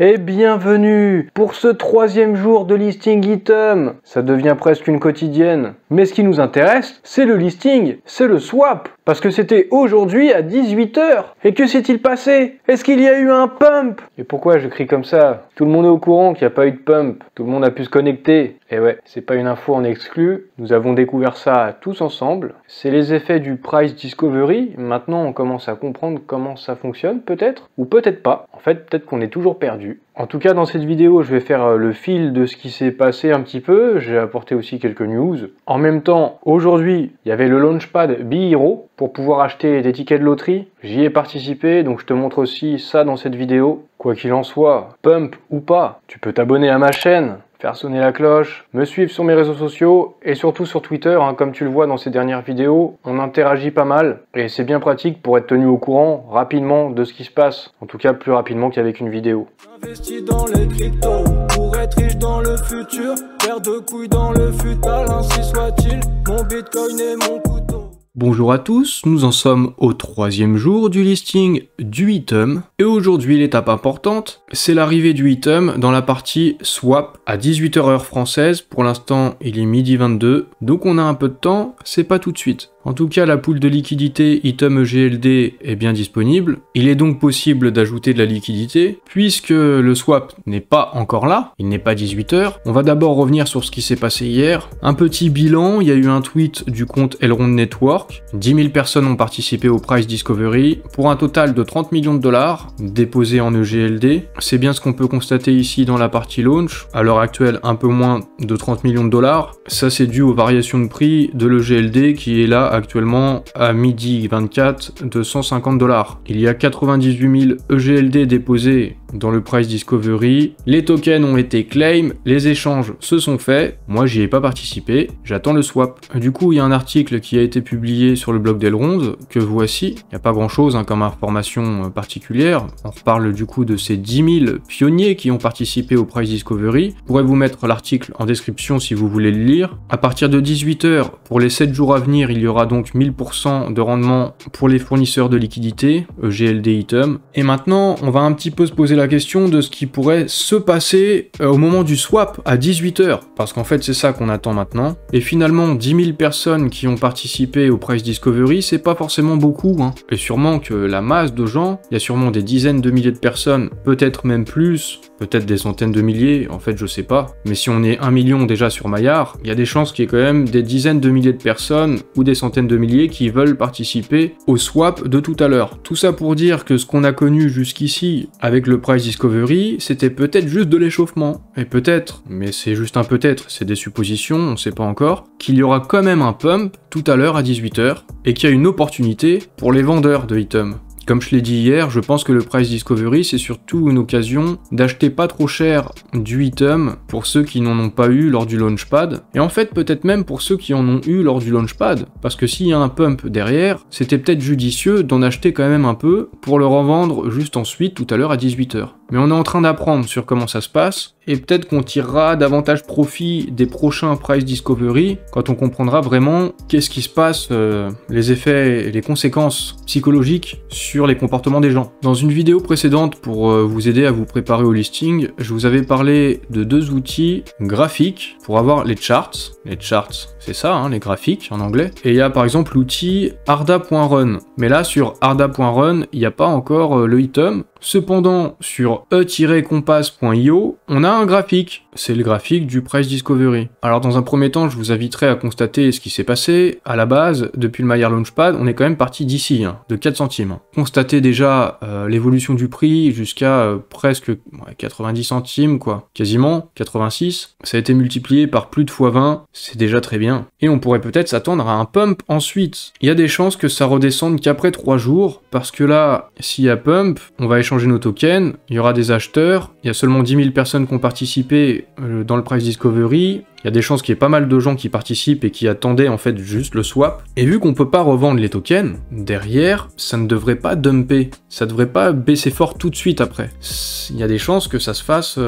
Et bienvenue pour ce 3e jour de listing item. Ça devient presque une quotidienne. Mais ce qui nous intéresse, c'est le listing, c'est le swap. Parce que c'était aujourd'hui à 18 h. Et que s'est-il passé? Est-ce qu'il y a eu un pump? Et pourquoi je crie comme ça? Tout le monde est au courant qu'il n'y a pas eu de pump. Tout le monde a pu se connecter. Et ouais, c'est pas une info en exclu. Nous avons découvert ça tous ensemble. C'est les effets du price discovery. Maintenant, on commence à comprendre comment ça fonctionne, peut-être. Ou peut-être pas. En fait, peut-être qu'on est toujours perdu. En tout cas, dans cette vidéo, je vais faire le fil de ce qui s'est passé un petit peu. J'ai apporté aussi quelques news. En même temps, aujourd'hui, il y avait le launchpad BeHero pour pouvoir acheter des tickets de loterie. J'y ai participé, donc je te montre aussi ça dans cette vidéo. Quoi qu'il en soit, pump ou pas, tu peux t'abonner à ma chaîne, faire sonner la cloche, me suivre sur mes réseaux sociaux et surtout sur Twitter, comme tu le vois dans ces dernières vidéos, on interagit pas mal et c'est bien pratique pour être tenu au courant rapidement de ce qui se passe, en tout cas plus rapidement qu'avec une vidéo. Investi dans les cryptos, pour être riche dans le futur, paire de couilles dans le futal, ainsi soit-il, mon bitcoin et mon couteau. Bonjour à tous, nous en sommes au 3e jour du listing du item et aujourd'hui l'étape importante c'est l'arrivée du item dans la partie swap à 18 h heure française. Pour l'instant il est midi 22 donc on a un peu de temps, c'est pas tout de suite. En tout cas la pool de liquidité item EGLD est bien disponible, il est donc possible d'ajouter de la liquidité puisque le swap n'est pas encore là, il n'est pas 18 h. On va d'abord revenir sur ce qui s'est passé hier, un petit bilan, il y a eu un tweet du compte Elrond Network, 10 000 personnes ont participé au Price Discovery pour un total de 30 millions de dollars déposés en EGLD. C'est bien ce qu'on peut constater ici dans la partie launch, à l'heure actuelle un peu moins de 30 millions de dollars. Ça c'est dû aux variations de prix de l'EGLD qui est là actuellement à midi 24 de 150 dollars. Il y a 98 000 EGLD déposés dans le Price Discovery, les tokens ont été claim, les échanges se sont faits, moi j'y ai pas participé, j'attends le swap. Du coup il y a un article qui a été publié sur le blog d'Elrond, que voici, il n'y a pas grand chose comme information particulière, on reparle du coup de ces 10 000 pionniers qui ont participé au Price Discovery, je pourrais vous mettre l'article en description si vous voulez le lire. À partir de 18 h, pour les 7 jours à venir, il y aura donc 1000% de rendement pour les fournisseurs de liquidités, EGLD item, et maintenant on va un petit peu se poser la question de ce qui pourrait se passer au moment du swap à 18 h, parce qu'en fait c'est ça qu'on attend maintenant, et finalement 10 000 personnes qui ont participé au Price Discovery, c'est pas forcément beaucoup, et sûrement que la masse de gens, il y a sûrement des dizaines de milliers de personnes, peut-être même plus, peut-être des centaines de milliers, en fait je sais pas, mais si on est 1 million déjà sur Maillard, il y a des chances qu'il y ait quand même des dizaines de milliers de personnes, ou des centaines de milliers qui veulent participer au swap de tout à l'heure. Tout ça pour dire que ce qu'on a connu jusqu'ici avec le Price Discovery, c'était peut-être juste de l'échauffement. Et peut-être, mais c'est juste un peut-être, c'est des suppositions, on sait pas encore, qu'il y aura quand même un pump tout à l'heure à 18 h, et qu'il y a une opportunité pour les vendeurs de items. Comme je l'ai dit hier, je pense que le Price Discovery, c'est surtout une occasion d'acheter pas trop cher du item pour ceux qui n'en ont pas eu lors du launchpad, et en fait peut-être même pour ceux qui en ont eu lors du launchpad, parce que s'il y a un pump derrière, c'était peut-être judicieux d'en acheter quand même un peu pour le revendre juste ensuite tout à l'heure à 18 h. Mais on est en train d'apprendre sur comment ça se passe, et peut-être qu'on tirera davantage profit des prochains Price Discovery quand on comprendra vraiment qu'est-ce qui se passe, les effets et les conséquences psychologiques sur les comportements des gens. Dans une vidéo précédente pour vous aider à vous préparer au listing, je vous avais parlé de 2 outils graphiques pour avoir les charts. Les charts, c'est ça, les graphiques en anglais. Et il y a par exemple l'outil arda.run. Mais là, sur arda.run, il n'y a pas encore le item. Cependant, sur e-compass.io, on a un graphique. C'est le graphique du Price Discovery. Alors dans un premier temps, je vous inviterai à constater ce qui s'est passé. À la base, depuis le Maillard Launchpad, on est quand même parti d'ici, de 4 centimes. Constatez déjà l'évolution du prix jusqu'à presque 90 centimes, quoi. Quasiment, 86. Ça a été multiplié par plus de x20, c'est déjà très bien. Et on pourrait peut-être s'attendre à un pump ensuite. Il y a des chances que ça redescende qu'après 3 jours, parce que là, s'il y a pump, on va échanger nos tokens, il y aura des acheteurs, il y a seulement 10 000 personnes qui ont participé dans le Price Discovery, Il y a des chances qu'il y ait pas mal de gens qui participent et qui attendaient en fait juste le swap. Et vu qu'on peut pas revendre les tokens, derrière, ça ne devrait pas dumper. Ça devrait pas baisser fort tout de suite après. Il y a des chances que ça se fasse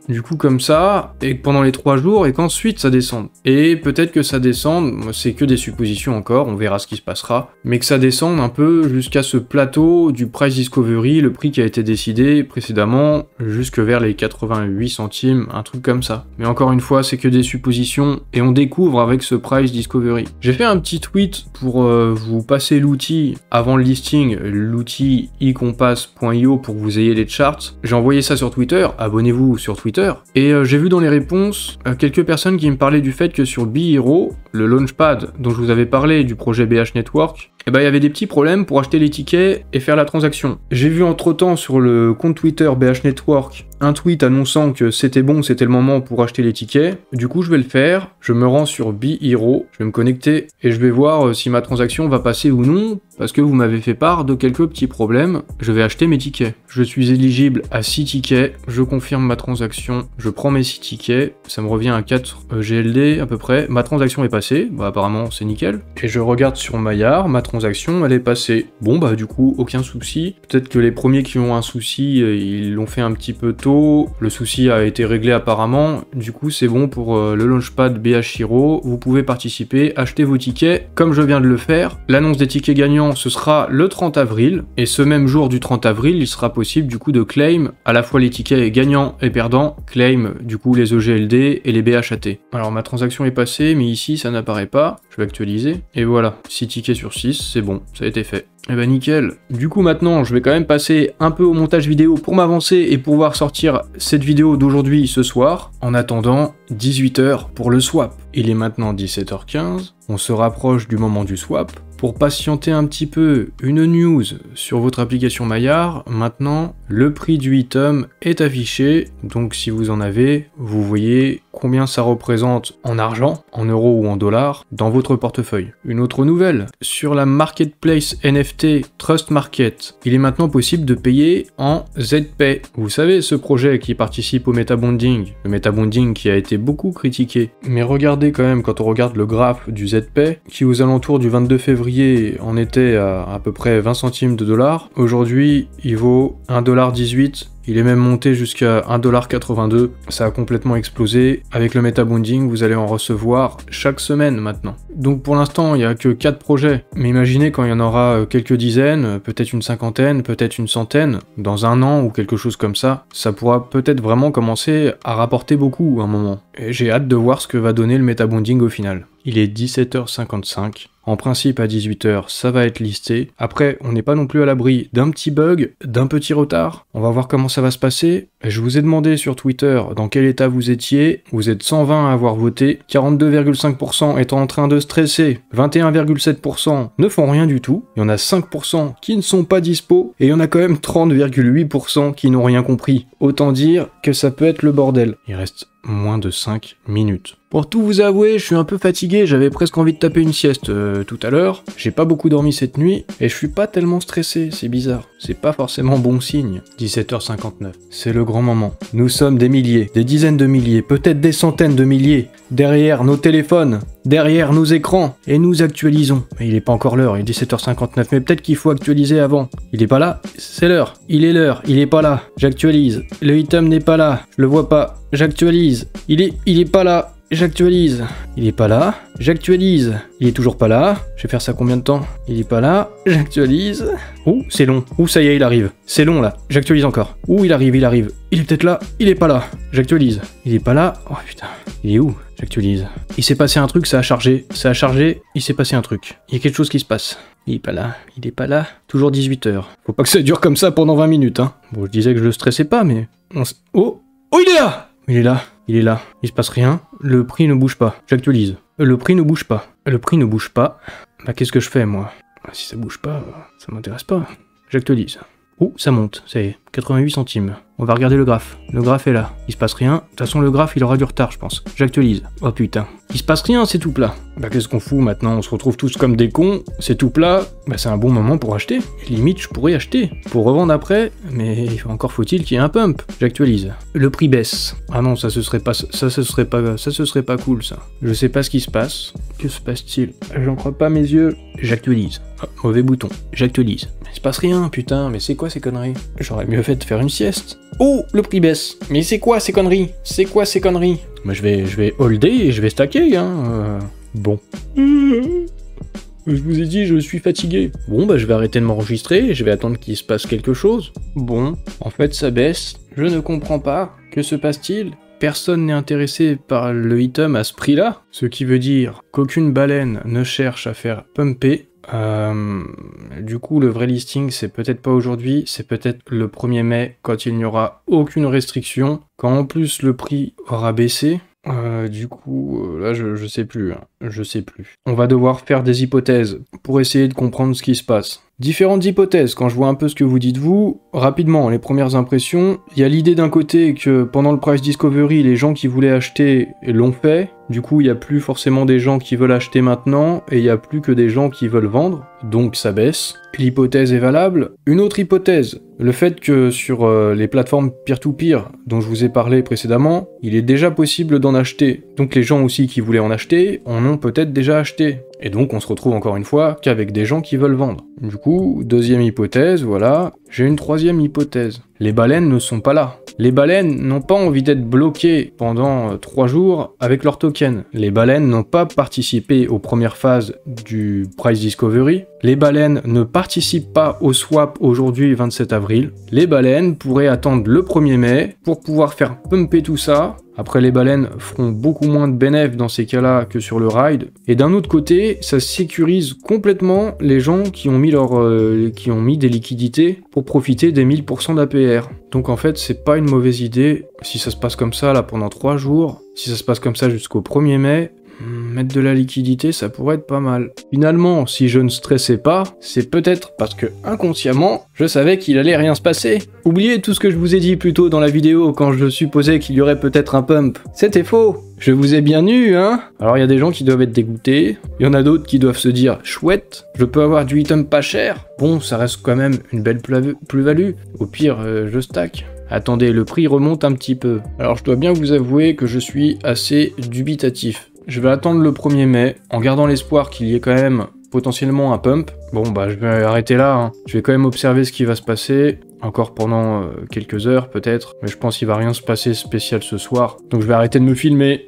du coup comme ça, et pendant les 3 jours, et qu'ensuite ça descende. Et peut-être que ça descende, c'est que des suppositions encore, on verra ce qui se passera, mais que ça descende un peu jusqu'à ce plateau du price discovery, le prix qui a été décidé précédemment, jusque vers les 88 centimes, un truc comme ça. Mais encore une fois, c'est que des suppositions, et on découvre avec ce price discovery. J'ai fait un petit tweet pour vous passer l'outil avant le listing, l'outil ecompass.io pour que vous ayez les charts. J'ai envoyé ça sur Twitter, abonnez-vous sur Twitter, et j'ai vu dans les réponses quelques personnes qui me parlaient du fait que sur BeHero, le launchpad dont je vous avais parlé du projet BH Network, eh ben, il y avait des petits problèmes pour acheter les tickets et faire la transaction. J'ai vu entre-temps sur le compte Twitter BH Network un tweet annonçant que c'était bon, c'était le moment pour acheter les tickets. Du coup, je vais le faire. Je me rends sur BeHero, je vais me connecter et je vais voir si ma transaction va passer ou non, parce que vous m'avez fait part de quelques petits problèmes. Je vais acheter mes tickets. Je suis éligible à 6 tickets, je confirme ma transaction, je prends mes 6 tickets, ça me revient à 4 GLD à peu près. Ma transaction est passée, bah apparemment c'est nickel. Et je regarde sur Maillard, ma transaction elle est passée. Bon bah du coup aucun souci. Peut-être que les premiers qui ont un souci, ils l'ont fait un petit peu tôt, le souci a été réglé apparemment, du coup c'est bon pour le launchpad BeHero, vous pouvez participer, acheter vos tickets comme je viens de le faire. L'annonce des tickets gagnants ce sera le 30 avril, et ce même jour du 30 avril, il sera possible du coup de claim à la fois les tickets gagnants et perdants, claim du coup les EGLD et les BHAT. Alors ma transaction est passée, mais ici ça n'apparaît pas, je vais actualiser, et voilà, 6 tickets sur 6, c'est bon, ça a été fait. Eh ben nickel. Du coup maintenant, je vais quand même passer un peu au montage vidéo pour m'avancer et pouvoir sortir cette vidéo d'aujourd'hui ce soir. En attendant, 18h pour le swap. Il est maintenant 17h15, on se rapproche du moment du swap. Pour patienter un petit peu, une news sur votre application Maillard. Maintenant, le prix du item est affiché, donc si vous en avez, vous voyez combien ça représente en argent, en euros ou en dollars, dans votre portefeuille. Une autre nouvelle, sur la marketplace NFT Trust Market, il est maintenant possible de payer en ZPay. Vous savez, ce projet qui participe au metabonding, le metabonding qui a été beaucoup critiqué. Mais regardez quand même, quand on regarde le graphe du ZPay, qui aux alentours du 22 février en était à peu près 20 centimes de dollars, aujourd'hui il vaut 1,18$. Il est même monté jusqu'à 1,82$, ça a complètement explosé. Avec le metabonding, vous allez en recevoir chaque semaine maintenant. Donc pour l'instant, il n'y a que 4 projets. Mais imaginez quand il y en aura quelques dizaines, peut-être une cinquantaine, peut-être une centaine, dans un an ou quelque chose comme ça, ça pourra peut-être vraiment commencer à rapporter beaucoup à un moment. Et j'ai hâte de voir ce que va donner le metabonding au final. Il est 17h55. En principe, à 18h, ça va être listé. Après, on n'est pas non plus à l'abri d'un petit bug, d'un petit retard. On va voir comment ça va se passer. Je vous ai demandé sur Twitter dans quel état vous étiez. Vous êtes 120 à avoir voté. 42,5% étant en train de stresser. 21,7% ne font rien du tout. Il y en a 5% qui ne sont pas dispo. Et il y en a quand même 30,8% qui n'ont rien compris. Autant dire que ça peut être le bordel. Il reste moins de 5 minutes. Pour tout vous avouer, je suis un peu fatigué, j'avais presque envie de taper une sieste tout à l'heure. J'ai pas beaucoup dormi cette nuit, et je suis pas tellement stressé, c'est bizarre. C'est pas forcément bon signe. 17h59, c'est le grand moment. Nous sommes des milliers, des dizaines de milliers, peut-être des centaines de milliers, derrière nos téléphones, derrière nos écrans, et nous actualisons. Mais il est pas encore l'heure, il est 17h59, mais peut-être qu'il faut actualiser avant. Il est pas là, c'est l'heure. Il est l'heure, il est pas là. J'actualise. Le item n'est pas là, je le vois pas. J'actualise. Il est pas là. J'actualise. Il est pas là. J'actualise. Il est toujours pas là. Je vais faire ça combien de temps? Il est pas là. J'actualise. Ouh, c'est long. Ouh, ça y est, il arrive. C'est long là. J'actualise encore. Ouh, il arrive, il arrive. Il est peut-être là. Il est pas là. J'actualise. Il est pas là. Oh putain. Il est où? J'actualise. Il s'est passé un truc, ça a chargé. Ça a chargé, il s'est passé un truc. Il y a quelque chose qui se passe. Il est pas là. Il est pas là. Toujours 18h. Faut pas que ça dure comme ça pendant 20 minutes, hein. Bon, je disais que je le stressais pas, mais... Oh! Oh, il est là! Il est là. Il est là. Il se passe rien. Le prix ne bouge pas. J'actualise. Le prix ne bouge pas. Le prix ne bouge pas. Bah qu'est-ce que je fais moi? Si ça bouge pas, ça m'intéresse pas. J'actualise. Oh, ça monte. Ça y est. 88 centimes. On va regarder le graphe. Le graphe est là. Il se passe rien. De toute façon, le graphe, il aura du retard, je pense. J'actualise. Oh putain. Il se passe rien, c'est tout plat. Bah qu'est-ce qu'on fout maintenant? On se retrouve tous comme des cons. C'est tout plat. Bah c'est un bon moment pour acheter. Limite, je pourrais acheter. Pour revendre après. Mais encore faut-il qu'il y ait un pump. J'actualise. Le prix baisse. Ah non, ça ce serait pas cool, ça. Je sais pas ce qui se passe. Que se passe-t-il? J'en crois pas mes yeux. J'actualise. Oh, mauvais bouton. J'actualise. Mais il se passe rien, putain. Mais c'est quoi ces conneries? J'aurais mieux fait de faire une sieste. Oh, le prix baisse. Mais c'est quoi ces conneries? C'est quoi ces conneries? Bah je vais holder et je vais stacker, hein. Bon. Je vous ai dit, je suis fatigué. Bon, bah je vais arrêter de m'enregistrer et je vais attendre qu'il se passe quelque chose. Bon, en fait ça baisse. Je ne comprends pas. Que se passe-t-il? Personne n'est intéressé par le item à ce prix-là, ce qui veut dire qu'aucune baleine ne cherche à faire pumper. Du coup, le vrai listing, c'est peut-être pas aujourd'hui, c'est peut-être le 1er mai, quand il n'y aura aucune restriction, quand en plus le prix aura baissé. Du coup, là, je sais plus, hein. Je sais plus. On va devoir faire des hypothèses pour essayer de comprendre ce qui se passe. Différentes hypothèses, quand je vois un peu ce que vous dites vous, rapidement, les premières impressions, il y a l'idée d'un côté que pendant le Price Discovery, les gens qui voulaient acheter l'ont fait, du coup il n'y a plus forcément des gens qui veulent acheter maintenant, et il n'y a plus que des gens qui veulent vendre, donc ça baisse. L'hypothèse est valable. Une autre hypothèse, le fait que sur les plateformes peer-to-peer dont je vous ai parlé précédemment, il est déjà possible d'en acheter, donc les gens aussi qui voulaient en acheter, en ont peut-être déjà acheté. Et donc on se retrouve encore une fois qu'avec des gens qui veulent vendre. Du coup, deuxième hypothèse, voilà. J'ai une troisième hypothèse. Les baleines ne sont pas là. Les baleines n'ont pas envie d'être bloquées pendant 3 jours avec leur token. Les baleines n'ont pas participé aux premières phases du Price Discovery. Les baleines ne participent pas au swap aujourd'hui 27 avril. Les baleines pourraient attendre le 1er mai pour pouvoir faire pumper tout ça. Après, les baleines feront beaucoup moins de bénéfices dans ces cas-là que sur le ride. Et d'un autre côté, ça sécurise complètement les gens qui ont mis des liquidités pour profiter des 1000% d'APR. Donc en fait, c'est pas une mauvaise idée. Si ça se passe comme ça là pendant 3 jours, si ça se passe comme ça jusqu'au 1er mai, mettre de la liquidité, ça pourrait être pas mal. Finalement, si je ne stressais pas, c'est peut-être parce que inconsciemment, je savais qu'il allait rien se passer. Oubliez tout ce que je vous ai dit plus tôt dans la vidéo quand je supposais qu'il y aurait peut-être un pump. C'était faux. Je vous ai bien eu, hein. Alors il y a des gens qui doivent être dégoûtés, il y en a d'autres qui doivent se dire « Chouette, je peux avoir du item pas cher ». Bon, ça reste quand même une belle plus-value. Au pire, je stack. Attendez, le prix remonte un petit peu. Alors je dois bien vous avouer que je suis assez dubitatif. Je vais attendre le 1er mai, en gardant l'espoir qu'il y ait quand même potentiellement un pump. Bon bah je vais arrêter là, hein. Je vais quand même observer ce qui va se passer, encore pendant quelques heures peut-être, mais je pense qu'il va rien se passer spécial ce soir, donc je vais arrêter de me filmer.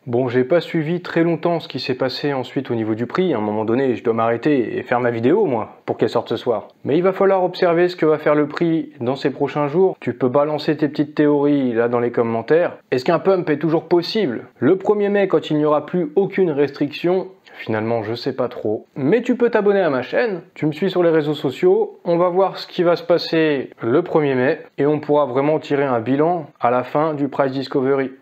Bon, j'ai pas suivi très longtemps ce qui s'est passé ensuite au niveau du prix. À un moment donné, je dois m'arrêter et faire ma vidéo, moi, pour qu'elle sorte ce soir. Mais il va falloir observer ce que va faire le prix dans ces prochains jours. Tu peux balancer tes petites théories là dans les commentaires. Est-ce qu'un pump est toujours possible le 1er mai quand il n'y aura plus aucune restriction? Finalement, je sais pas trop. Mais tu peux t'abonner à ma chaîne, tu me suis sur les réseaux sociaux, on va voir ce qui va se passer le 1er mai et on pourra vraiment tirer un bilan à la fin du Price Discovery.